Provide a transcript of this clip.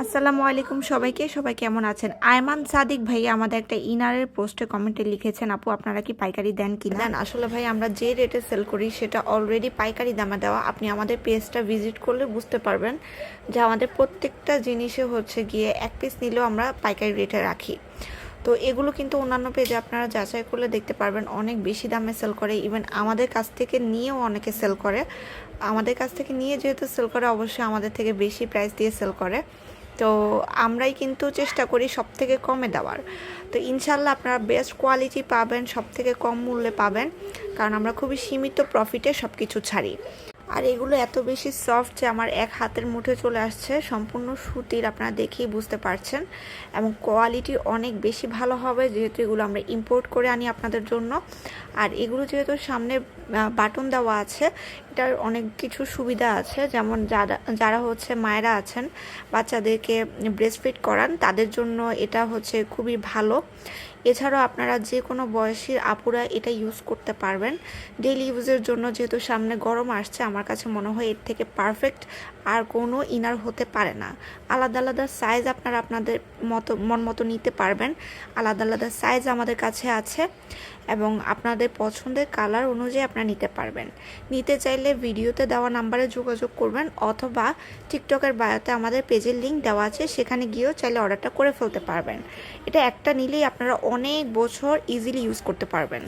আসসালামু আলাইকুম সবাইকে। সবাই কেমন আছেন? আয়মান সাদিক ভাই আমাদের একটা ইনারের পোস্টে কমেন্টে লিখেছেন, আপু আপনারা কি পাইকারি দেন কিনা? দেন আসলে ভাই আমরা যে রেটে সেল করি সেটা অলরেডি পাইকারি দামে দেওয়া। আপনি আমাদের পেজটা ভিজিট করলে বুঝতে পারবেন যে আমাদের প্রত্যেকটা জিনিসে হচ্ছে গিয়ে এক পিস নিলেও আমরা পাইকারি রেটে রাখি। তো এগুলো কিন্তু অন্যান্য পেজে আপনারা যাচাই করলে দেখতে পারবেন অনেক বেশি দামে সেল করে। ইভেন আমাদের কাছ থেকে নিয়েও অনেকে সেল করে। আমাদের কাছ থেকে নিয়ে যেহেতু সেল করে, অবশ্যই আমাদের থেকে বেশি প্রাইস দিয়ে সেল করে। তো আমরাই কিন্তু চেষ্টা করি সব থেকে কমে দেওয়ার। তো ইনশাল্লাহ আপনারা বেস্ট কোয়ালিটি পাবেন, সব থেকে কম মূল্যে পাবেন, কারণ আমরা খুবই সীমিত প্রফিটে সব কিছু ছাড়ি। আর এগুলো এত বেশি সফট যে আমার এক হাতের মুঠে চলে আসছে, সম্পূর্ণ সুতির, আপনারা দেখেই বুঝতে পারছেন। এবং কোয়ালিটি অনেক বেশি ভালো হবে, যেহেতু এগুলো আমরা ইম্পোর্ট করে আনি আপনাদের জন্য। আর এগুলো যেহেতু সামনে বাটন দেওয়া আছে, এটার অনেক কিছু সুবিধা আছে, যেমন যারা হচ্ছে মায়েরা আছেন, বাচ্চাদেরকে ব্রেস্ট ফিড করান, তাদের জন্য এটা হচ্ছে খুবই ভালো। এছাড়াও আপনারা যে কোনো বয়সী আপুরা এটা ইউজ করতে পারবেন ডেইলি ইউজের জন্য। যেহেতু সামনে গরম আসছে, আমার কাছে মনে হয় এর থেকে পারফেক্ট আর কোনো ইনার হতে পারে না। আলাদা আলাদা সাইজ আপনারা আপনাদের মন মতো নিতে পারবেন। আলাদা আলাদা সাইজ আমাদের কাছে আছে এবং আপনাদের পছন্দের কালার অনুযায়ী আপনারা নিতে পারবেন। নিতে চাইলে ভিডিওতে দেওয়া নাম্বারে যোগাযোগ করবেন, অথবা টিকটকের বায়োতে আমাদের পেজের লিঙ্ক দেওয়া আছে, সেখানে গিয়েও চাইলে অর্ডারটা করে ফেলতে পারবেন। এটা একটা নিলেই আপনারা অনেক বছর ইজিলি ইউজ করতে পারবেন।